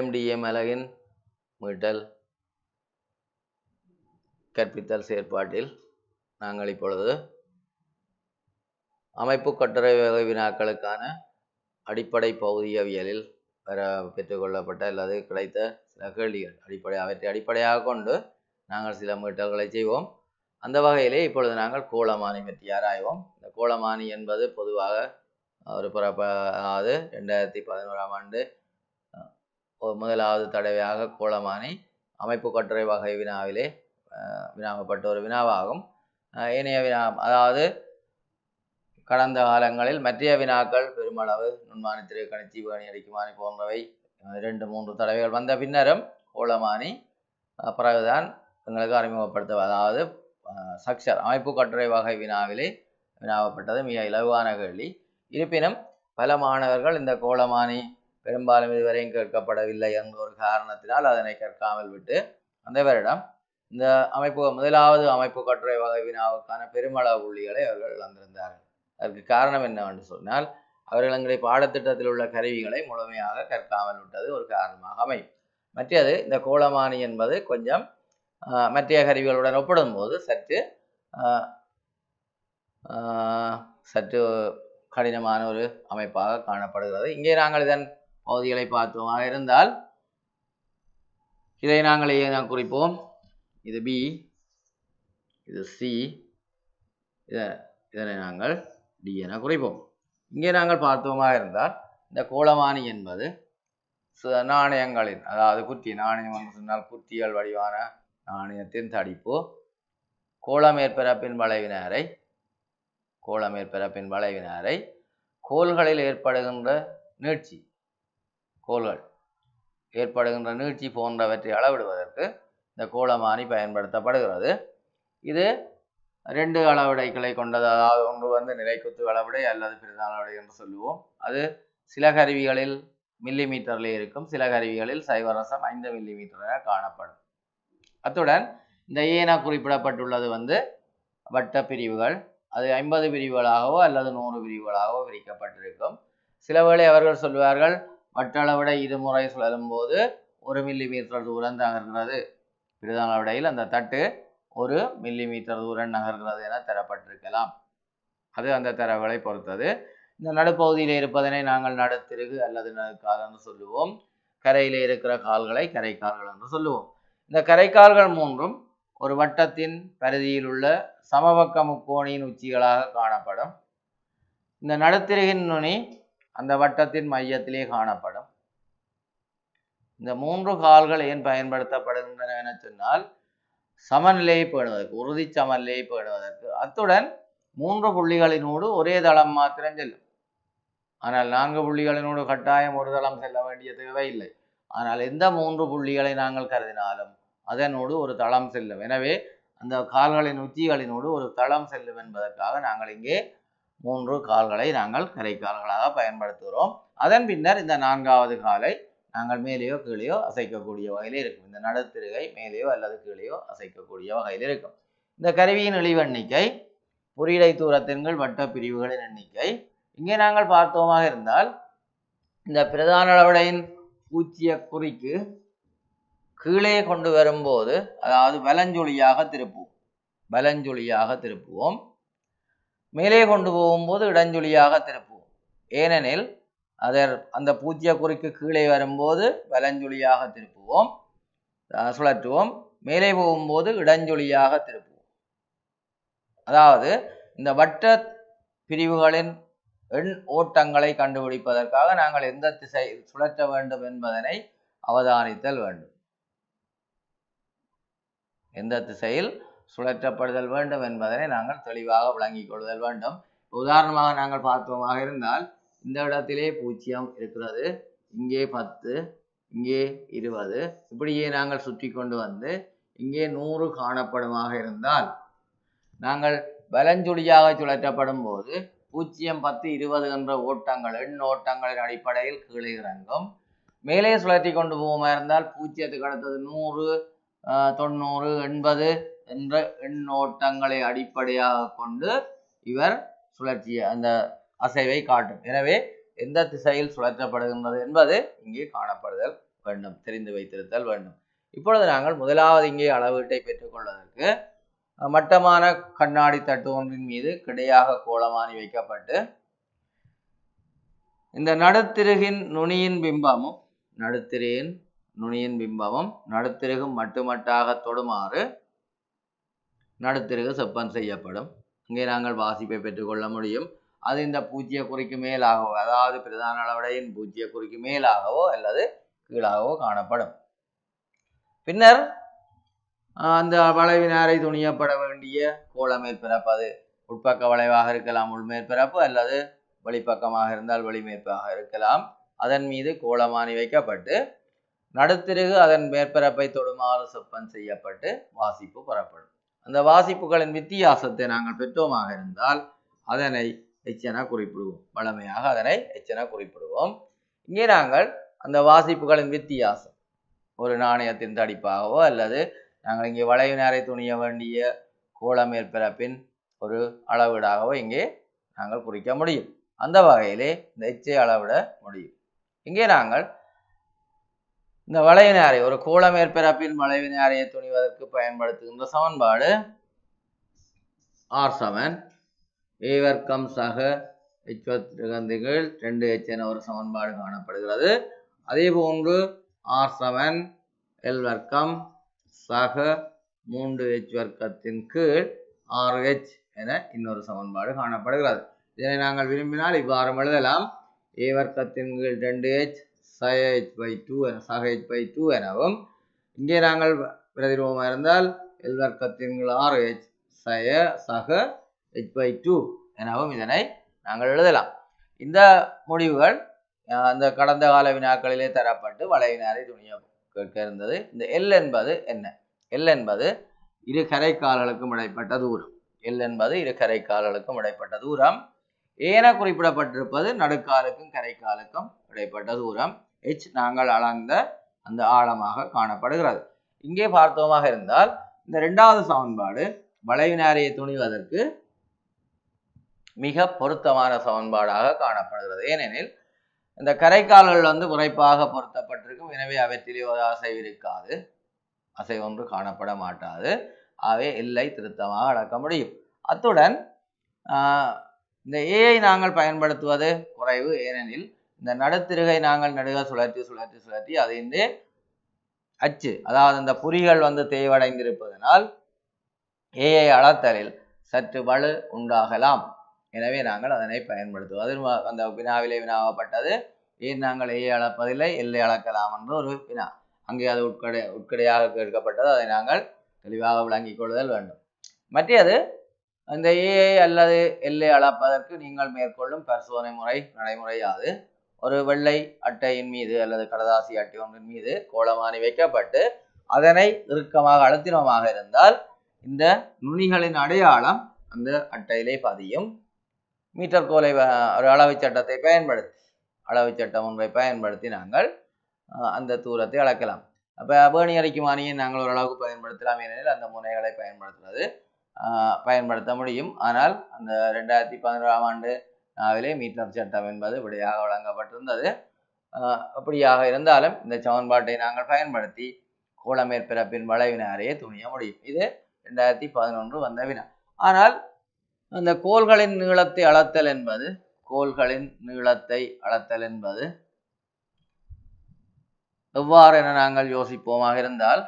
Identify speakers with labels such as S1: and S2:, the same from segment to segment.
S1: LMDM அலகின் மீட்டல் கற்பித்தல் செயற்பாட்டில் நாங்கள் இப்பொழுது அமைப்பு கட்டுரை வகை வினாக்களுக்கான அடிப்படை பகுதியவியலில் பெற்றுக்கொள்ளப்பட்ட அல்லது கிடைத்த சில கேள்விகள் அவற்றை அடிப்படையாக கொண்டு நாங்கள் சில மீட்டல்களை செய்வோம். அந்த வகையிலே இப்பொழுது நாங்கள் கோளமானி பற்றி ஆராய்வோம். இந்த கோளமானி என்பது பொதுவாக ஒரு அதாவது 2011ஆம் ஆண்டு முதலாவது தடவையாக கோளமானி அமைப்பு கட்டுரை வகை வினாவிலே வினாவப்பட்ட ஒரு வினாவாகும். ஏனைய வினா அதாவது கடந்த காலங்களில் மற்ற வினாக்கள் பெருமளவு நுண்மானி, திருக்கணிச்சி, வேணி அடிக்குமானி போன்றவை 2-3 தடவைகள் வந்த பின்னரும் கோளமானி பிறகுதான் எங்களுக்கு அறிமுகப்படுத்த, அதாவது சக்சர் அமைப்பு கட்டுரை வகை வினாவிலே வினாவப்பட்டது மிக இலகுவான கேள்வி. இருப்பினும் பல மாணவர்கள் இந்த கோளமானி பெரும்பாலும் இதுவரையும் கேட்கப்படவில்லை என்ற ஒரு காரணத்தினால் அதனை கற்காமல் விட்டு அந்த வருடம் இந்த முதலாவது அமைப்பு கட்டுரை வகை வினாவுக்கான பெருமளவு புள்ளிகளை அவர்கள் இழந்திருந்தார்கள். அதற்கு காரணம் என்னவென்று சொன்னால் அவர்கள் எங்களுடைய பாடத்திட்டத்தில் உள்ள கருவிகளை முழுமையாக கற்காமல் விட்டது ஒரு காரணமாக அமையும். மற்றது இந்த கோளமானி என்பது கொஞ்சம் மற்ற கருவிகளுடன் ஒப்பிடும்போது சற்று கடினமான ஒரு அமைப்பாக காணப்படுகிறது. இங்கே நாங்கள் இதன் பகுதிகளை பார்த்தோமாக இருந்தால் இதை நாங்கள் குறிப்போம். இது பி, இது சி, இதனை நாங்கள் டி என குறிப்போம். இங்கே நாங்கள் பார்த்தோமாக இருந்தால் இந்த கோளமானி என்பது நாணயங்களின், அதாவது குத்தி நாணயம் என்று சொன்னால் குத்திகள் வடிவான நாணயத்தின் தடிப்பு கோளமேற்பரப்பின் வளைவினாரை கோள்களில் ஏற்படுகின்ற நீட்சி, கோள்கள் ஏற்படுகின்ற நீட்சி போன்றவற்றை அளவிடுவதற்கு இந்த கோளமானி பயன்படுத்தப்படுகிறது. இது 2 அளவிடைகளை கொண்டது. அதாவது ஒன்று நிறைக்குத்து அளவிடை அல்லது பிரதான அளவிடை என்று சொல்லுவோம். அது சில கருவிகளில் மில்லிமீட்டரில் இருக்கும், சில கருவிகளில் 0.5 மில்லிமீட்டராக காணப்படும். அத்துடன் இந்த ஏன குறிப்பிடப்பட்டுள்ளது வட்ட பிரிவுகள். அது 50 பிரிவுகளாகவோ அல்லது 100 பிரிவுகளாகவோ பிரிக்கப்பட்டிருக்கும். சில வேளை அவர்கள் சொல்வார்கள் வட்ட அளவிடை இருமுறை சுழலும் போது 1 மில்லிமீட்டர் தூரம் நகர்கிறது, பிரதான அளவிடையில் அந்த தட்டு 1 மில்லிமீட்டர் தூரம் நகர்கிறது என தரப்பட்டிருக்கலாம். அது அந்த தரவுகளை பொறுத்தது. இந்த நடுப்பகுதியில் இருப்பதனை நாங்கள் நடுத்திருகு அல்லது நடுக்கால் என்று சொல்லுவோம். கரையிலே இருக்கிற கால்களை கரைக்கால்கள் என்று சொல்லுவோம். இந்த கரைக்கால்கள் மூன்றும் ஒரு வட்டத்தின் பரிதியில் உள்ள சமபக்க முக்கோணியின் உச்சிகளாக காணப்படும். இந்த நடுத்திருகின் நுனி அந்த வட்டத்தின் மையத்திலே காணப்படும். இந்த 3 கால்கள் ஏன் பயன்படுத்தப்படுகின்றன என சொன்னால் சமநிலையை பேணுவதற்கு, உறுதி சமநிலையை பேணுவதற்கு. அத்துடன் 3 புள்ளிகளினோடு ஒரே தளம் மாத்திரம் செல்லும். ஆனால் 4 புள்ளிகளினோடு கட்டாயம் ஒரு தளம் செல்ல வேண்டிய தேவையில்லை. ஆனால் எந்த 3 புள்ளிகளை நாங்கள் கருதினாலும் அதனோடு ஒரு தளம் செல்லும். எனவே அந்த கால்களின் உச்சிகளினோடு ஒரு தளம் செல்லும் என்பதற்காக நாங்கள் இங்கே 3 கால்களை நாங்கள் கரைக்கால்களாக பயன்படுத்துகிறோம். அதன் பின்னர் இந்த 4வது காலை நாங்கள் மேலேயோ கீழேயோ அசைக்கக்கூடிய வகையில் இருக்கும். இந்த நடுத்திருகை மேலேயோ அல்லது கீழேயோ அசைக்கக்கூடிய வகையில் இருக்கும். இந்த கருவியின் இழிவு எண்ணிக்கை, புரியடை தூரத்தின்கள் வட்ட பிரிவுகளின் எண்ணிக்கை. இங்கே நாங்கள் பார்த்தோமாக இருந்தால் இந்த பிரதான அளவிடையின் பூச்சிய குறிக்கு கீழே கொண்டு வரும்போது, அதாவது வலஞ்சொலியாக திருப்புவோம். மேலே கொண்டு போகும்போது இடஞ்சொலியாக திருப்புவோம். ஏனெனில் அந்த பூச்சிய குறிக்கு கீழே வரும்போது வலஞ்சொலியாக திருப்புவோம், சுழற்றுவோம். மேலே போகும்போது இடஞ்சொலியாக திருப்புவோம். அதாவது இந்த வட்ட பிரிவுகளின் எண் ஓட்டங்களை கண்டுபிடிப்பதற்காக நாங்கள் எந்த திசையில் சுழற்ற வேண்டும் என்பதனை அவதானித்தல் வேண்டும். எந்த திசையில் சுழற்றப்படுதல் வேண்டும் என்பதனை நாங்கள் தெளிவாக விளங்கிக் கொள்ளுதல் வேண்டும். உதாரணமாக நாங்கள் பார்த்தோமாக இருந்தால் இந்த இடத்திலே 0 இருக்கிறது, இங்கே 10, இங்கே 20, இப்படியே நாங்கள் சுற்றி கொண்டு வந்து இங்கே 100 காணப்படுமாக இருந்தால் நாங்கள் வலஞ்சொலியாக சுழற்றப்படும் போது 0, 10, 20 என்ற ஓட்டங்கள், எண் ஓட்டங்களின் அடிப்படையில் கீழே இறங்கும். மேலே சுழற்றி கொண்டு போகுமா இருந்தால் 0க்கு அடுத்தது 100, 90, 80 என்ற எண்ணோட்டங்களை அடிப்படையாக கொண்டு இவர் சுழற்சிய அந்த அசைவை காட்டும். எனவே எந்த திசையில் சுழற்றப்படுகின்றது என்பது இங்கே காணப்படுதல் வேண்டும், தெரிந்து வைத்திருத்தல் வேண்டும். இப்பொழுது நாங்கள் முதலாவது இங்கே அளவீட்டை பெற்றுக்கொள்வதற்கு மட்டமான கண்ணாடி தட்டு ஒன்றின் மீது கிடையாக கோலமானி வைக்கப்பட்டு இந்த நடுத்திருகின் நுனியின் பிம்பமும் நடுத்திருகும் மட்டுமட்டாக தொடுமாறு நடுத்திருகு செப்பன் செய்யப்படும். இங்கே நாங்கள் வாசிப்பை பெற்றுக்கொள்ள முடியும். அது இந்த பூஜ்ஜிய குறிக்கு மேலாகவோ, அதாவது பிரதான அளவுடையின் பூஜ்ஜிய குறிக்கு மேலாகவோ அல்லது கீழாகவோ காணப்படும். பின்னர் அந்த வளைவினாரை துணியப்பட வேண்டிய கோள மேற்பரப்பு, அது உட்பக்க வளைவாக இருக்கலாம் உள் மேற்பரப்பு, அல்லது வெளிப்பக்கமாக இருந்தால் வெளிமேற்பாக இருக்கலாம். அதன் மீது கோலமானி வைக்கப்பட்டு நடுத்திருகு அதன் மேற்பரப்பை தொடுமாறு செப்பன் செய்யப்பட்டு வாசிப்பு பெறப்படும். அந்த வாசிப்புகளின் வித்தியாசத்தை நாங்கள் பெற்றோமாக இருந்தால் அதனை எச்சென குறிப்பிடுவோம். வழமையாக அதனை எச்சென குறிப்பிடுவோம். இங்கே நாங்கள் அந்த வாசிப்புகளின் வித்தியாசம் ஒரு நாணயத்தின் தடிப்பாகவோ அல்லது நாங்கள் இங்கே வளைவினாரை துணிய வேண்டிய கோள மேற்பரப்பின் ஒரு அளவீடாகவோ இங்கே நாங்கள் குறிக்க முடியும். அந்த வகையிலே இந்த எச்சை அளவிட முடியும். இங்கே நாங்கள் இந்த வளைவினாரை, ஒரு கோள மேற்பரப்பின் வளைவினாரையை துணிவதற்கு பயன்படுத்துகின்ற சமன்பாடு R7 a வர்க்கம் சக h² 2h என ஒரு சமன்பாடு காணப்படுகிறது. அதே போன்று R7 l வர்க்கம் சக 3h வர்க்கத்தின் கீழ் 6h என இன்னொரு சமன்பாடு காணப்படுகிறது. இதனை நாங்கள் விரும்பினால் இவ்வாறு எழுதலாம். a வர்க்கத்தின் கீழ் 2h சக h/2 எனவும், இங்கே நாங்கள் பிரதிரூபமாக இருந்தால் l வர்க்கத்தின் கீழ் 6h சக h/2 எனவும் இதனை நாங்கள் எழுதலாம். இந்த முடிவுகள் அந்த கடந்த கால வினாக்களிலே தரப்பட்டு வளைவினாரை துணிய கேட்க இருந்தது. இந்த L என்பது என்ன? L என்பது இரு கரைக்கால்களுக்கும் இடைப்பட்ட தூரம். L என்பது இரு கரைக்கால்களுக்கும் இடைப்பட்ட தூரம். என குறிப்பிடப்பட்டிருப்பது நடுக்காலுக்கும் கரைக்காலுக்கும் இடைப்பட்ட தூரம். H நாங்கள் அளந்த அந்த ஆழமாக காணப்படுகிறது. இங்கே பார்த்தோமாக இருந்தால் இந்த இரண்டாவது சமன்பாடு வளைவினாரையை துணிவதற்கு மிக பொருத்தமான சமன்பாடாக காணப்படுகிறது. ஏனெனில் இந்த கரைக்கால்கள் விரைப்பாக பொருத்தப்பட்டிருக்கும். எனவே அவற்றிலே ஒரு அசைவு இருக்காது, அசைவு ஒன்று காணப்பட மாட்டாது. அவை எல்லை திருத்தமாக அளக்க முடியும். அத்துடன் இந்த ஏஐ நாங்கள் பயன்படுத்துவது குறைவு. ஏனெனில் இந்த நடுத்திருகை நாங்கள் நடுக சுழற்றி அதின் அச்சு, அதாவது இந்த புரிகள் தேவடைந்திருப்பதனால் ஏஐ அளத்தலில் சற்று வலு உண்டாகலாம். எனவே நாங்கள் அதனை பயன்படுத்துவது. அந்த வினாவிலே வினாவப்பட்டது, ஏன் நாங்கள் ஏஐ அளப்பதில்லை, எல்லை அளக்கலாம் என்று ஒரு வினா. அங்கே அது உட்கடையாக கேட்கப்பட்டது. அதை நாங்கள் தெளிவாக விளங்கிக் கொள்ளுதல் வேண்டும். மற்றது அந்த ஏஐ அல்லது எல்லை அளப்பதற்கு நீங்கள் மேற்கொள்ளும் பரிசோதனை முறை நடைமுறையாது. ஒரு வெள்ளை அட்டையின் மீது அல்லது கடதாசி அட்டை ஒன்றின் மீது கோலமானி வைக்கப்பட்டு அதனை இறுக்கமாக அழுத்தினமாக இருந்தால் இந்த நுனிகளின் அடையாளம் அந்த அட்டையிலே பதியும். மீட்டர் கோலை ஒரு அளவு சட்டத்தை பயன்படுத்தி, அளவு சட்டம் ஒன்றை பயன்படுத்தி நாங்கள் அந்த தூரத்தை அளக்கலாம். அப்போ வேணியடிக்குமானியை நாங்கள் ஓரளவுக்கு பயன்படுத்தலாம். ஏனெனில் அந்த முனைகளை பயன்படுத்த முடியும். ஆனால் அந்த 2011ஆம் ஆண்டு நாவிலே மீட்டர் சட்டம் என்பது விடையாக வழங்கப்பட்டிருந்தது. அப்படியாக இருந்தாலும் இந்த சமன்பாட்டை நாங்கள் பயன்படுத்தி கோள மேற்பரப்பின் வளைவினாரையே துணிய முடியும். இது 2011 வந்த வினா. ஆனால் அந்த கோள்களின் நீளத்தை அளத்தல் என்பது எவ்வாறு என நாங்கள் யோசிப்போமாக இருந்தால்,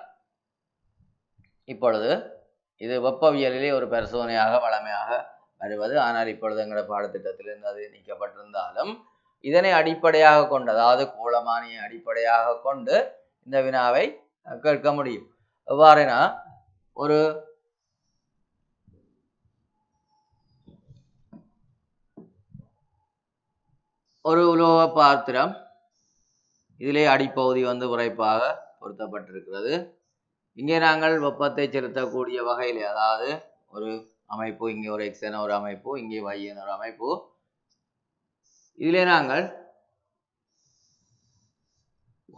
S1: இப்பொழுது இது வெப்பவியலிலே ஒரு பரிசோதனையாக வளமையாக வருவது. ஆனால் இப்பொழுது எங்களோட பாடத்திட்டத்திலிருந்து அது நீக்கப்பட்டிருந்தாலும் இதனை அடிப்படையாக கொண்டு, அதாவது கோளமானியை அடிப்படையாக கொண்டு இந்த வினாவை கேட்க முடியும். எவ்வாறுனா, ஒரு உலோக பாத்திரம், இதிலே அடிப்பகுதி விரைப்பாக பொருத்தப்பட்டிருக்கிறது. இங்கே நாங்கள் வெப்பத்தை செலுத்தக்கூடிய வகையிலே, அதாவது ஒரு அமைப்பு, இங்கே ஒரு எக்ஸ் என ஒரு அமைப்பு, இங்கே y என ஒரு அமைப்பு, இதிலே நாங்கள்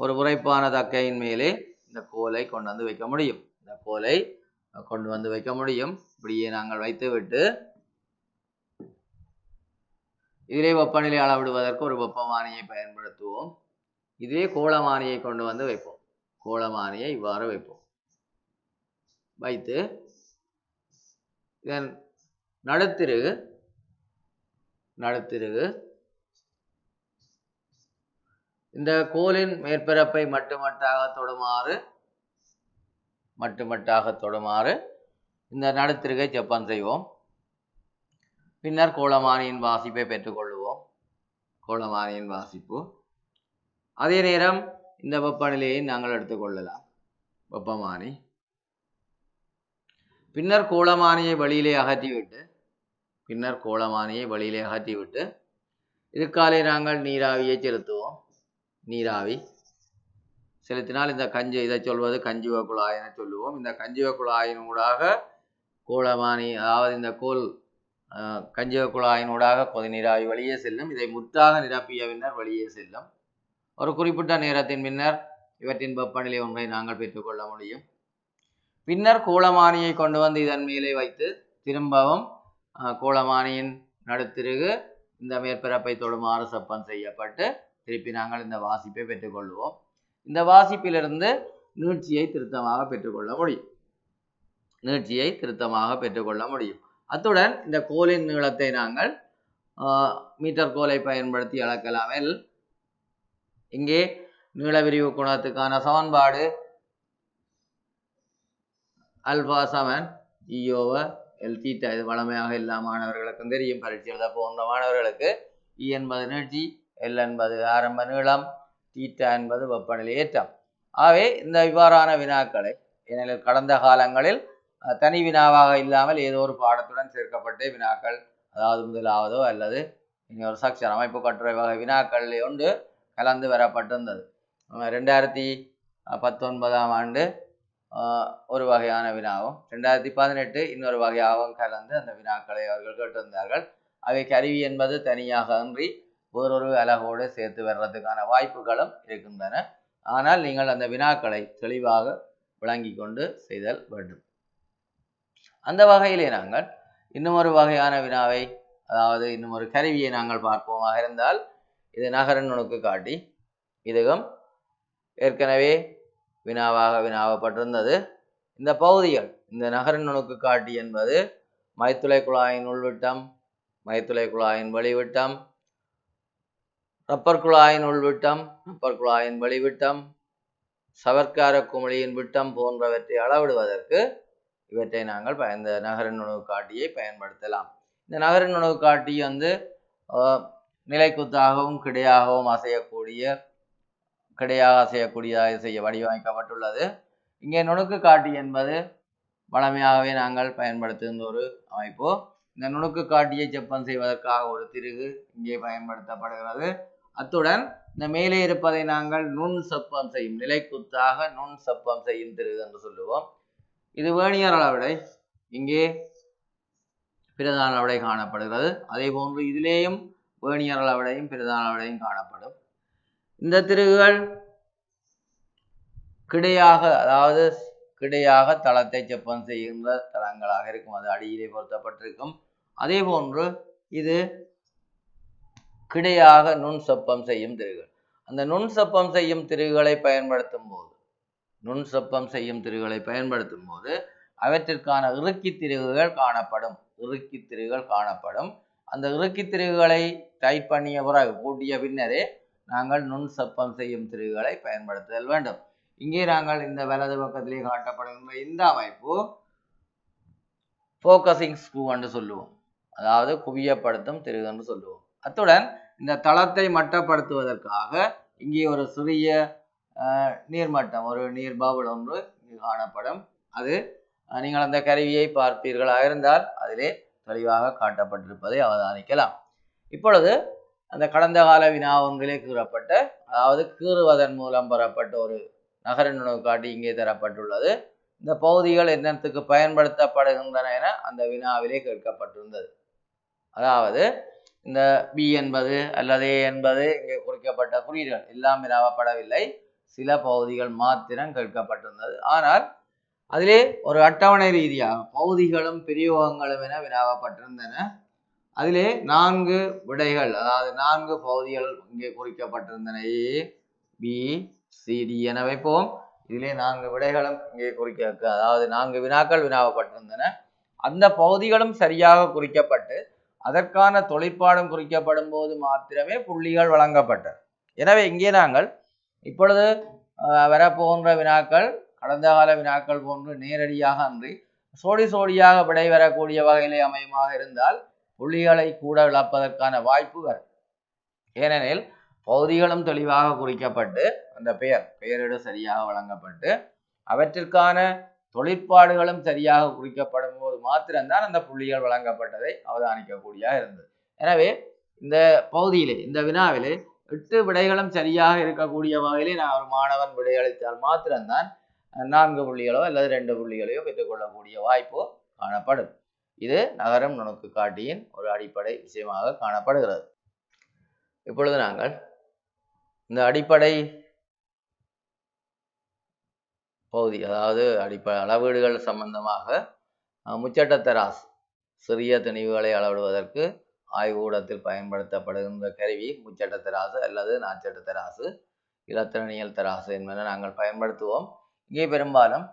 S1: ஒரு விரைப்பான தக்கையின் மேலே இந்த கோலை கொண்டு வைக்க முடியும். இந்த கோலை கொண்டு வைக்க முடியும். இப்படியே நாங்கள் வைத்துவிட்டு இதிலே வெப்பநிலை அளவிடுவதற்கு ஒரு வெப்பமானியை பயன்படுத்துவோம். இதே கோளமானியை கொண்டு வந்து வைப்போம். கோளமானியை இவ்வாறு வைப்போம். வைத்து இதன் நடுத்திருகு இந்த கோலின் மேற்பரப்பை மட்டுமட்டாக தொடுமாறு இந்த நடுத்திருகை ஜப்பான் செய்வோம். பின்னர் கோளமானியின் வாசிப்பை பெற்றுக்கொள்வோம். கோளமானியின் வாசிப்பு. அதே நேரம் இந்த வெப்பநிலையை நாங்கள் எடுத்துக்கொள்ளலாம். வெப்பமானி. பின்னர் கோளமானியை வெளியிலே அகற்றிவிட்டு இதுக்காலே நாங்கள் நீராவியை செலுத்துவோம். நீராவி செலுத்தினால் இந்த இதை சொல்வது கஞ்சுவ குழாய் என சொல்லுவோம். இந்த கஞ்சுவ குழாயின் ஊடாக கோளமானி, அதாவது இந்த கோல் கஞ்சுவ குழாயின் ஊடாக கொதி நீராவி வெளியே செல்லும். இதை முற்றாக நிரப்பிய பின்னர் வெளியே செல்லும். ஒரு குறிப்பிட்ட நேரத்தின் பின்னர் இவற்றின் வெப்பநிலை ஒன்றை நாங்கள் பெற்றுக்கொள்ள முடியும். பின்னர் கோளமானியை கொண்டு வந்து இதன் மேலே வைத்து திரும்பவும் கோளமானியின் நடுத்திருகு இந்த மேற்பரப்பை தொடுமாறு செப்பம் செய்யப்பட்டு திருப்பி நாங்கள் இந்த வாசிப்பை பெற்றுக்கொள்வோம். இந்த வாசிப்பிலிருந்து நீட்சியை திருத்தமாக பெற்றுக்கொள்ள முடியும். அத்துடன் இந்த கோலின் நீளத்தை நாங்கள் மீட்டர் கோலை பயன்படுத்தி அளக்கலாம். இங்கே நீள விரிவு குணத்துக்கான சமன்பாடு அல்பா சமன் E/L தீட்டா. இது வளமையாக எல்லா மாணவர்களுக்கும் தெரியும். பரீட்சை எழுத போன்ற மாணவர்களுக்கு E என்பது நீட்சி, L என்பது ஆரம்ப நீளம், தீட்டா என்பது வெப்பநிலை ஏற்றம். ஆகவே இந்த இவ்வாறான வினாக்களை ஏனெனில் கடந்த காலங்களில் தனி வினாவாக இல்லாமல் ஏதோ ஒரு பாடத்துடன் சேர்க்கப்பட்ட வினாக்கள், அதாவது முதலாவதோ அல்லது இனி ஒரு சக்சர் அமைப்பு கட்டுரை வகை வினாக்கள் ஒன்று கலந்து வரப்பட்டிருந்தது. 2019ஆம் ஆண்டு ஒரு வகையான வினாவும் 2018 இன்னொரு வகையாகவும் கலந்து அந்த வினாக்களை அவர்கள் கேட்டிருந்தார்கள். அவை கருவி என்பது தனியாக அன்றி வேறொரு அலகோடு சேர்த்து வர்றதுக்கான வாய்ப்புகளும் இருக்கின்றன. ஆனால் நீங்கள் அந்த வினாக்களை தெளிவாக விளங்கி கொண்டு செய்தல் வேண்டும். அந்த வகையிலே நாங்கள் இன்னும் ஒரு வகையான வினாவை, அதாவது இன்னும் ஒரு கருவியை நாங்கள் பார்ப்போமாக இருந்தால், இது நகரன் நுணுக்கு காட்டி. இதுவும் ஏற்கனவே வினாவப்பட்டிருந்தது. இந்த பகுதிகள், இந்த நகரன் நுணுக்கு காட்டி என்பது மைத்துளை குழாயின் உள்விட்டம், மைத்துளை குழாயின் வெளிவிட்டம், ரப்பர் குழாயின் உள்விட்டம், ரப்பர் குழாயின் வெளிவிட்டம், சவர்க்கார குமிழியின் விட்டம் போன்றவற்றை அளவிடுவதற்கு இவற்றை நாங்கள் இந்த நகரன் நுணுக்கு காட்டியை பயன்படுத்தலாம். இந்த நகரன் நுணுக்கு காட்டி நிலைக்குத்தாகவும் கிடையாகவும் அசையக்கூடியதாக செய்ய வடிவமைக்கப்பட்டுள்ளது. இங்கே நுணுக்கு காட்டி என்பது வளமையாகவே நாங்கள் பயன்படுத்துகின்ற ஒரு அமைப்பு. இந்த நுணுக்கு காட்டியை செப்பம் செய்வதற்காக ஒரு திருகு இங்கே பயன்படுத்தப்படுகிறது. அத்துடன் இந்த மேலே இருப்பதை நாங்கள் நுண் செப்பம் செய்யும், நிலைக்குத்தாக நுண் செப்பம் செய்யும் திருகு என்று சொல்லுவோம். இது வேர்னியர் அளவிடை, இங்கே பிரதான அளவிடை காணப்படுகிறது. அதே போன்று இதிலேயும் வேர்னியர் அளவிடையும் பிரதான அளவிடையும் காணப்படும். இந்த திருகுகள் கிடையாக தளத்தை செப்பம் செய்கின்ற தளங்களாக இருக்கும். அது அடியிலே பொருத்தப்பட்டிருக்கும். அதே போன்று இது கிடையாக நுண் செப்பம் செய்யும் திருகுகள். அந்த நுண் செப்பம் செய்யும் திருகுகளை பயன்படுத்தும் போது அவற்றிற்கான இறுக்கி திருகுகள் காணப்படும். அந்த இறுக்கி திருகுகளை டைட் பண்ணிய பிறகு கூட்டிய பின்னரே நாங்கள் நுண் செப்பம் செய்யும் திருகுகளை பயன்படுத்துதல் வேண்டும். இங்கே நாங்கள் இந்த வலது பக்கத்திலே காட்டப்படுகின்ற இந்த அமைப்பு ஃபோக்கசிங் ஸ்க்ரூ என்று சொல்லுவோம், அதாவது குவியப்படுத்தும் திருகு என்று சொல்லுவோம். அத்துடன் இந்த தளத்தை மட்டப்படுத்துவதற்காக இங்கே ஒரு சிறிய நீர்மட்டம், ஒரு நீர் பவுல் ஒன்று காணப்படும். அது நீங்கள் அந்த கருவியை பார்ப்பீர்களாக இருந்தால் அதிலே தெளிவாக காட்டப்பட்டிருப்பதை அவதானிக்கலாம். இப்பொழுது அந்த கடந்த கால வினா ஒன்றிலே கூறப்பட்ட, அதாவது கீறுவதன் மூலம் பெறப்பட்ட ஒரு நகரன் நுணுக்கு காட்டி இங்கே தரப்பட்டுள்ளது. இந்த பகுதிகள் என்னத்துக்கு பயன்படுத்தப்படுகின்றன என அந்த வினாவிலே கேட்கப்பட்டிருந்தது. அதாவது இந்த பி என்பது அல்லது ஏ என்பது இங்கே குறிக்கப்பட்ட குறியீடுகள் எல்லாம் வினாவப்படவில்லை. சில பகுதிகள் மாத்திரம் கேட்கப்பட்டிருந்தது. ஆனால் அதிலே ஒரு அட்டவணை ரீதியாக பகுதிகளும் பிரயோகங்களும் என வினாவப்பட்டிருந்தன. அதிலே 4 விடைகள், அதாவது 4 பகுதிகள் இங்கே குறிக்கப்பட்டிருந்தன. A, BCD என வைப்போம். இதிலே 4 விடைகளும் இங்கே குறிக்க, அதாவது 4 வினாக்கள் வினாவப்பட்டிருந்தன. அந்த பகுதிகளும் சரியாக குறிக்கப்பட்டு அதற்கான தொழிற்பாடும் குறிக்கப்படும் போது மாத்திரமே புள்ளிகள் வழங்கப்பட்டன. எனவே இங்கே நாங்கள் இப்பொழுது வரப்போகின்ற வினாக்கள் கடந்த கால வினாக்கள் போன்று நேரடியாக அன்றி சோடியாக விடை வரக்கூடிய வகையிலே அமையமாக இருந்தால் புள்ளிகளை கூட இழப்பதற்கான வாய்ப்பு வரும். ஏனெனில் பகுதிகளும் தெளிவாக குறிக்கப்பட்டு அந்த பெயரிடு சரியாக வழங்கப்பட்டு அவற்றிற்கான தொழிற்பாடுகளும் சரியாக குறிக்கப்படும் போது மாத்திரம்தான் அந்த புள்ளிகள் வழங்கப்பட்டதை அவதானிக்கக்கூடியதாக இருந்தது. எனவே இந்த பகுதியிலே, இந்த வினாவிலே 8 விடைகளும் சரியாக இருக்கக்கூடிய வகையிலே நான் ஒரு மாணவன் விடையளித்தால் மாத்திரம்தான் 4 புள்ளிகளோ அல்லது 2 புள்ளிகளையோ பெற்றுக்கொள்ளக்கூடிய வாய்ப்பு காணப்படும். இது நகரும் நுணுக்கு காட்டியின் ஒரு அடிப்படை விஷயமாக காணப்படுகிறது. இப்பொழுது நாங்கள் இந்த அடிப்படை பகுதி, அதாவது அளவீடுகள் சம்பந்தமாக முச்சட்டத்தராசு சிறிய திணிவுகளை அளவிடுவதற்கு ஆய்வூடத்தில் பயன்படுத்தப்படுகின்ற கருவி முச்சட்டத்தராசு அல்லது நாச்சட்டத்தராசு, இலத்திரனியல் தராசு என்பதை நாங்கள் பயன்படுத்துவோம். இங்கே பெரும்பாலும்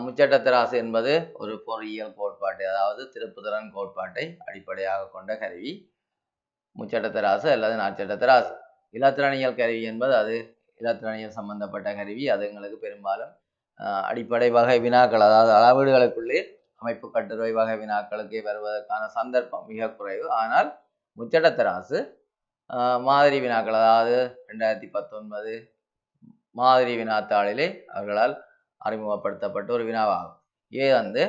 S1: முச்சட்டத்தராசு என்பது ஒரு பொறியியல் கோட்பாட்டை, அதாவது திருப்புத்திறன் கோட்பாட்டை அடிப்படையாக கொண்ட கருவி முச்சட்டத்தராசு அல்லது நாச்சட்டத்தராசு. இலத்திரனியல் கருவி என்பது அது இலத்திரனியல் சம்பந்தப்பட்ட கருவி. அது எங்களுக்கு பெரும்பாலும் அடிப்படை வகை வினாக்கள், அதாவது அளவீடுகளுக்குள்ளே அமைப்பு கட்டுரை வகை வினாக்களுக்கே வருவதற்கான சந்தர்ப்பம் மிக குறைவு. ஆனால் முச்சட்டத்தராசு மாதிரி வினாக்கள், அதாவது 2019 மாதிரி வினாத்தாளிலே அவர்களால் அறிமுகப்படுத்தப்பட்ட ஒரு வினாவாகும். இது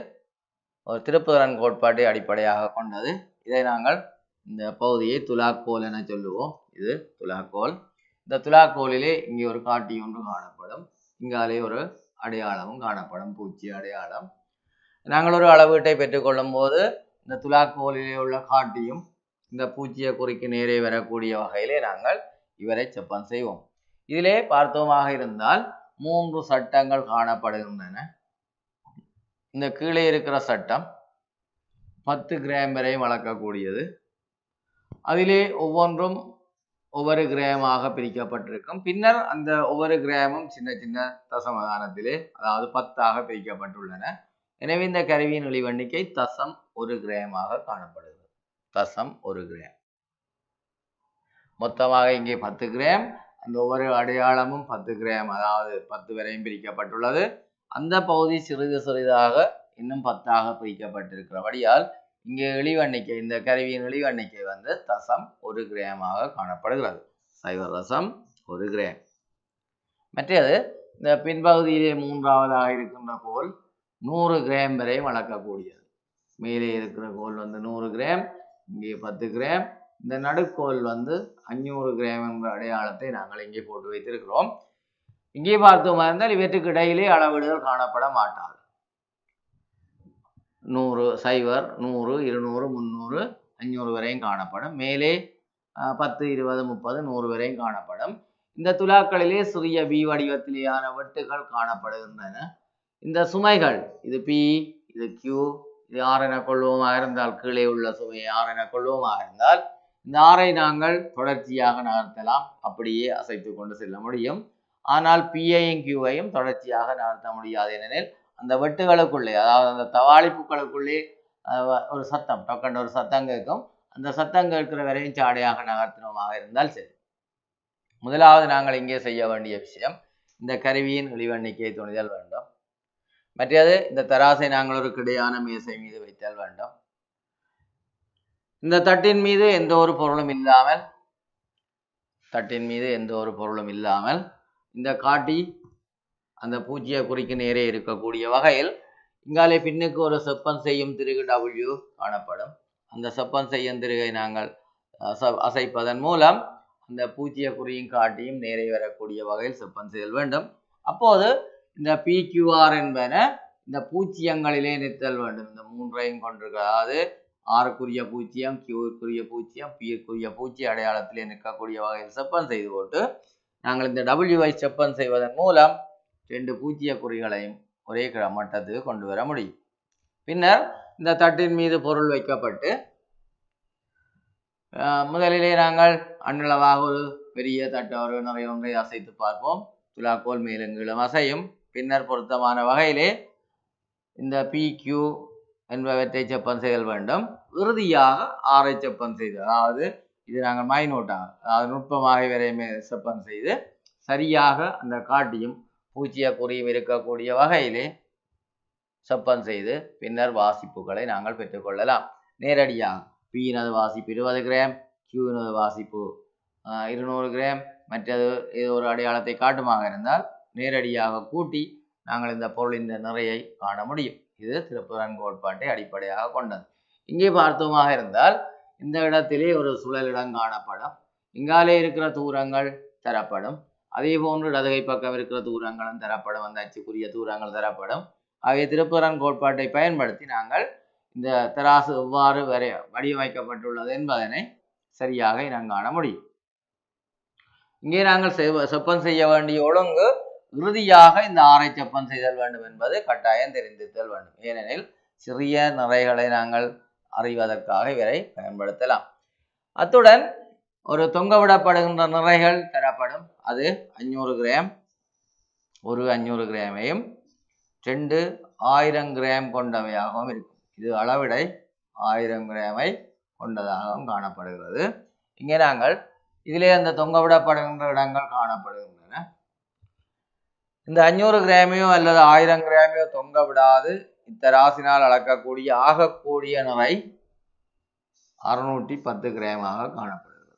S1: ஒரு திருப்புத்திறன் கோட்பாட்டை அடிப்படையாக கொண்டது. இதை நாங்கள் இந்த பகுதியை துலாக்கோல் என சொல்லுவோம். இது துலாக்கோல். இந்த துலாக்கோலிலே இங்கே ஒரு காட்டி ஒன்று காணப்படும், இங்காலே ஒரு அடையாளமும் காணப்படும், பூச்சி அடையாளம். நாங்கள் ஒரு அளவீட்டை பெற்றுக்கொள்ளும் போது இந்த துலாக்கோலிலே உள்ள காட்டியும் இந்த பூச்சியை குறிக்கு நேரே வரக்கூடிய வகையிலே நாங்கள் இவரை செப்பம் செய்வோம். இதிலே பார்த்தோமாக இருந்தால் 3 சட்டங்கள் காணப்படுகின்றன. இந்த கீழே இருக்கிற சட்டம் 10 கிராம் வரை வளர்க்கக்கூடியது. அதிலே ஒவ்வொன்றும் ஒவ்வொரு கிராமாக பிரிக்கப்பட்டிருக்கும். பின்னர் அந்த ஒவ்வொரு கிராமும் சின்ன சின்ன தசமதானத்திலே, அதாவது 10ஆக பிரிக்கப்பட்டுள்ளன. எனவே இந்த கருவியின் இழிவெண்ணிக்கை 0.1 கிராமாக காணப்படுகிறது. 0.1 கிராம். மொத்தமாக இங்கே 10 கிராம். அந்த ஒவ்வொரு அடையாளமும் 10 கிராம், அதாவது 10 வரையும் பிரிக்கப்பட்டுள்ளது. அந்த பகுதி சிறிதாக இன்னும் 10ஆக பிரிக்கப்பட்டிருக்கிறபடியால் இங்கே இழிவெண்ணிக்கை, இந்த கருவியின் இழிவெண்ணிக்கை 0.1 கிராமாக காணப்படுகிறது. 0.1 கிராம். மற்றது இந்த பின்பகுதியிலே 3ஆவதாக இருக்கின்ற கோல் 100 கிராம் வரை வளர்க்கக்கூடியது. மேலே இருக்கிற கோல் 100 கிராம், இங்கே 10 கிராம். இந்த நடுக்கோல் 500 கிராம் என்ற அடையாளத்தை நாங்கள் இங்கே போட்டு வைத்திருக்கிறோம். இங்கே பார்த்தோமா இருந்தால் இவற்றுக்கு இடையிலே அளவீடுகள் காணப்பட மாட்டாது. 100, 0, 100, 200, 300, 500 வரையும் காணப்படும். மேலே 10, 20, 30, 100 வரையும் காணப்படும். இந்த துலாக்களிலே சிறிய V வடிவத்திலேயான வெட்டுகள் காணப்படுகின்றன. இந்த சுமைகள், இது P, இது Q, இது R என கொள்வோமாக இருந்தால், கீழே உள்ள சுமையை R என கொள்வோமாக இருந்தால் இந்த R ஐ நாங்கள் தொடர்ச்சியாக நகர்த்தலாம், அப்படியே அசைத்து கொண்டு செல்ல முடியும். ஆனால் P-ஐயும் Q-ஐயும் தொடர்ச்சியாக நகர்த்த முடியாது. ஏனெனில் அந்த வெட்டுகளுக்குள்ளே, அதாவது அந்த தவாளிப்புகளுக்குள்ளே ஒரு சத்தம், டொக்கண்ட ஒரு சத்தம் கேட்கும். அந்த சத்தம் கேட்கிற வரையும் சாடையாக நகர்த்தினோமாக இருந்தால் சரி. முதலாவது நாங்கள் இங்கே செய்ய வேண்டிய விஷயம், இந்த கருவியின் இழிவெண்ணிக்கையை துணிதல் வேண்டும். மற்றது இந்த தராசை நாங்கள் ஒரு கிடையான மேசை மீது வைத்தல் வேண்டும். இந்த தட்டின் மீது எந்த ஒரு பொருளும் இல்லாமல் இந்த காட்டி அந்த பூச்சியை குறிக்கு நேரே இருக்கக்கூடிய வகையில் இங்காலே பின்னுக்கு ஒரு செப்பம் செய்யும் திருகு W காணப்படும். அந்த செப்பம் செய்யும் திருகை நாங்கள் அசைப்பதன் மூலம் அந்த பூச்சியை குறியும் காட்டியும் நேரே வரக்கூடிய வகையில் செப்பம் செய்ய வேண்டும். அப்போது இந்த PQR என்பன இந்த பூச்சியங்களிலே நிறுத்தல் வேண்டும். இந்த 3ஐயும் கொண்டிருக்க, அதாவது R-க்குரிய பூச்சியம், Q-க்குரிய பூச்சியம், P-க்குரிய பூச்சி அடையாளத்திலே நிற்கக்கூடிய வகையில் செப்பம் செய்து போட்டு நாங்கள் இந்த W-ஐ செப்பம் செய்வதன் மூலம் 2 பூச்சிய குறிகளையும் ஒரே மட்டத்துக்கு கொண்டு வர முடியும். பின்னர் இந்த தட்டின் மீது பொருள் வைக்கப்பட்டு முதலிலே நாங்கள் அண்ணளவாக ஒரு பெரிய தட்ட ஒரு நிறைய ஒன்றை அசைத்து பார்ப்போம். துலாக்கோல் மேலும் கீழும் அசையும். பின்னர் பொருத்தமான வகையிலே இந்த PQ என்பவற்றை செப்பம் செய்தல் வேண்டும். இறுதியாக ஆரை செப்பம் செய்து, அதாவது இது நாங்கள் மைனோட்டாக, அதாவது நுட்பமாக வரையுமே செப்பம் செய்து சரியாக அந்த காட்டியும் பூச்சிய குறியும் இருக்கக்கூடிய வகையிலே செப்பம் செய்து பின்னர் வாசிப்புகளை நாங்கள் பெற்றுக்கொள்ளலாம். நேரடியாக P-னது வாசிப்பு 20 கிராம், Q-னது வாசிப்பு 200 கிராம், மற்றது ஒரு அடையாளத்தை காட்டுமாக இருந்தால் நேரடியாக கூட்டி நாங்கள் இந்த பொருளின் நிறையை காண முடியும். இது திருப்புறன் கோட்பாட்டை அடிப்படையாக கொண்டது. இங்கே பார்த்தோமாக இருந்தால் இந்த இடத்திலே ஒரு சுழலிடம் காணப்படும். இங்காலே இருக்கிற தூரங்கள் தரப்படும். அதே போன்று இடதுகை பக்கம் இருக்கிற தூரங்களும் தரப்படும். அந்த அச்சுக்குரிய தூரங்கள் தரப்படும். ஆகிய திருப்புறன் கோட்பாட்டை பயன்படுத்தி நாங்கள் இந்த தராசு எவ்வாறு வடிவமைக்கப்பட்டுள்ளது என்பதனை சரியாக இனம் காண முடியும். இங்கே நாங்கள் செப்பம் செய்ய வேண்டிய ஒழுங்கு இறுதியாக இந்த ஆரை செப்பம் செய்தல் வேண்டும் என்பது கட்டாயம் தெரிந்திருத்தல் வேண்டும். ஏனெனில் சிறிய நிறைகளை நாங்கள் அறிவதற்காக இவரை பயன்படுத்தலாம். அத்துடன் ஒரு தொங்கவிடப்படுகின்ற நிறைகள் தரப்படும். அது 500 கிராம், ஒரு 500 கிராமையும் 2 1000 கிராம் கொண்டவையாகவும் இருக்கும். இது அளவிடை 1000 கிராமை கொண்டதாகவும் காணப்படுகிறது. இங்கே நாங்கள் இதிலே அந்த தொங்கவிடப்படுகின்ற இடங்கள் காணப்படுகின்றன. இந்த 500 கிராமையோ அல்லது 1000 கிராமையோ தொங்க விடாது இத்தராசினால் அளக்கக்கூடிய ஆகக்கூடிய நிறை 610 கிராமாக காணப்படுகிறது.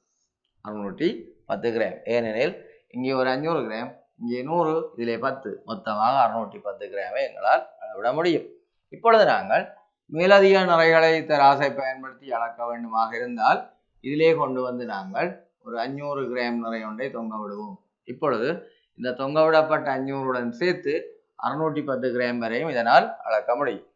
S1: 610 கிராம். ஏனெனில் இங்கே ஒரு 500 கிராம், இங்கே 100, இதிலே 10, மொத்தமாக 610 கிராமை எங்களால் அளவிட முடியும். இப்பொழுது நாங்கள் மேலதிக நிறைகளை தராசை பயன்படுத்தி அளக்க வேண்டுமாக இருந்தால் இதிலே கொண்டு வந்து நாங்கள் ஒரு 500 கிராம் நிறை ஒன்றை தொங்க விடுவோம். இப்பொழுது இந்த தொங்கவிடப்பட்ட 500உடன் சேர்த்து 610 கிராம் வரையும் இதனால் அளக்க முடியும்.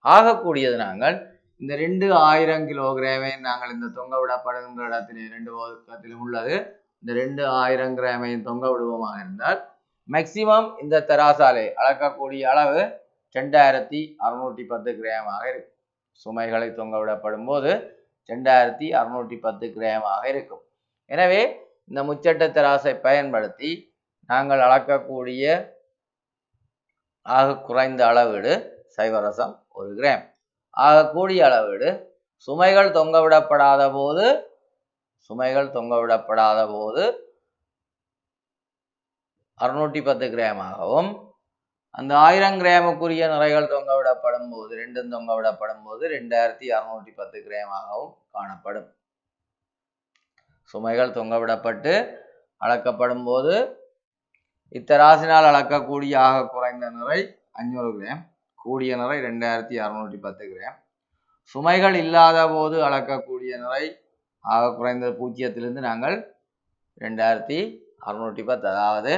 S1: ஆகக்கூடியது நாங்கள் இந்த 2000 கிலோகிராமை நாங்கள் இந்த தொங்கவிடப்படுகின்ற இடத்திலே 2 பக்கத்திலும் உள்ளது. இந்த 2000 கிராமையும் தொங்க விடுவோமாக இருந்தால் மேக்சிமம் இந்த தராசாலை அளக்கக்கூடிய அளவு 2610 கிராமாக இருக்கும். சுமைகளை தொங்க விடப்படும் போது 2610 கிராமாக இருக்கும். எனவே இந்த முச்சட்ட தராசை பயன்படுத்தி நாங்கள் அளக்கக்கூடிய ஆக குறைந்த அளவீடு 0.1 கிராம். ஆகக்கூடிய அளவீடு சுமைகள் தொங்கவிடப்படாத போது 610 கிராமாகவும், அந்த 1000 கிராமுக்குரிய நிறைகள் தொங்கவிடப்படும் போது, ரெண்டும் தொங்கவிடப்படும் போது 2610 கிராமாகவும் காணப்படும். சுமைகள் தொங்கவிடப்பட்டு அளக்கப்படும் போது இத்தராசினால் அளக்கக்கூடிய ஆக குறைந்த நிறை 500 கிராம், கூடிய நிறை 2610 கிராம். சுமைகள் இல்லாத போது அளக்கக்கூடிய நிறை ஆக குறைந்த பூஜ்ஜியத்திலிருந்து நாங்கள் 2610, அதாவது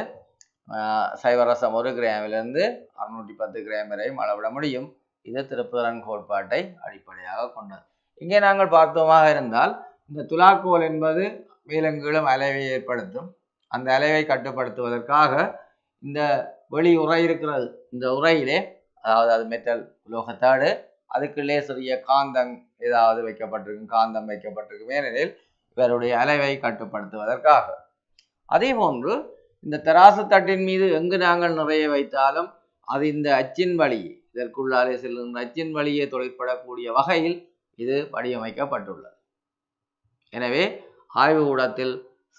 S1: 0.1 கிராமிலிருந்து 610 கிராம் வரையும் அளவிட முடியும். இது திருப்புறன் கோட்பாட்டை அடிப்படையாக கொண்டது. இங்கே நாங்கள் பார்த்தோமாக இருந்தால் இந்த துலாக்கோல் என்பது மேலங்கீழும் அலைவை ஏற்படுத்தும். அந்த அலைவை கட்டுப்படுத்துவதற்காக இந்த வெளி உரை இருக்கிறது. இந்த உரையிலே, அதாவது அது மெட்டல் உலோகத்தாடு, அதுக்குள்ளே சிறிய காந்தம் ஏதாவது வைக்கப்பட்டிருக்கும், காந்தம் வைக்கப்பட்டிருக்கும். ஏனெனில் இவருடைய அலைவை கட்டுப்படுத்துவதற்காக. அதே போன்று இந்த தராசு தட்டின் மீது எங்கு நாங்கள் நிறைய வைத்தாலும் அது இந்த அச்சின் வழி, இதற்குள்ளாலே செல்கின்ற அச்சின் வழியே தொழிற்படக்கூடிய வகையில் இது வடிவமைக்கப்பட்டுள்ளது. எனவே ஆய்வுக்கூடத்தில்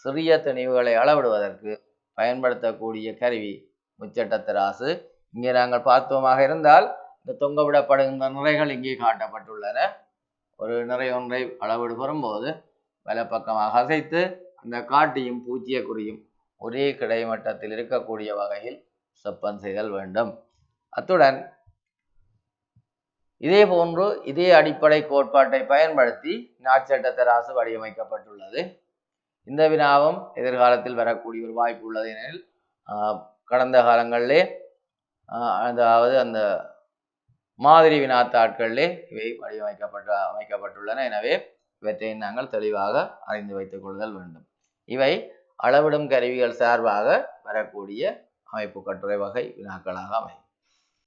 S1: சிறிய திணிவுகளை அளவிடுவதற்கு பயன்படுத்தக்கூடிய கருவி முச்சட்ட தராசு. இங்கே நாங்கள் பார்த்தோமாக இருந்தால் இந்த தொங்கவிடப்படுகின்ற நிறைகள் இங்கே காட்டப்பட்டுள்ளன. ஒரு நிறை ஒன்றை அளவிடுபடும் போது வலப்பக்கமாக அசைத்து அந்த காட்டியும் பூச்சிய குறியும் ஒரே கிடைமட்டத்தில் இருக்கக்கூடிய வகையில் செப்பம் செய்தல் வேண்டும். அத்துடன் இதே போன்று இதே அடிப்படை கோட்பாட்டை பயன்படுத்தி நாட்சட்ட தராசு வடிவமைக்கப்பட்டுள்ளது. இந்த வினாவும் எதிர்காலத்தில் வரக்கூடிய ஒரு வாய்ப்பு உள்ளது. எனில் கடந்த காலங்களிலே, அதாவது அந்த மாதிரி வினாத்தாட்களிலே இவை அமைக்கப்பட்டுள்ளன. எனவே இவற்றை நாங்கள் தெளிவாக அறிந்து வைத்துக் கொள்ளுதல் வேண்டும். இவை அளவிடும் கருவிகள் சார்பாக வரக்கூடிய அமைப்பு கட்டுரை வகை வினாக்களாக அமையும்.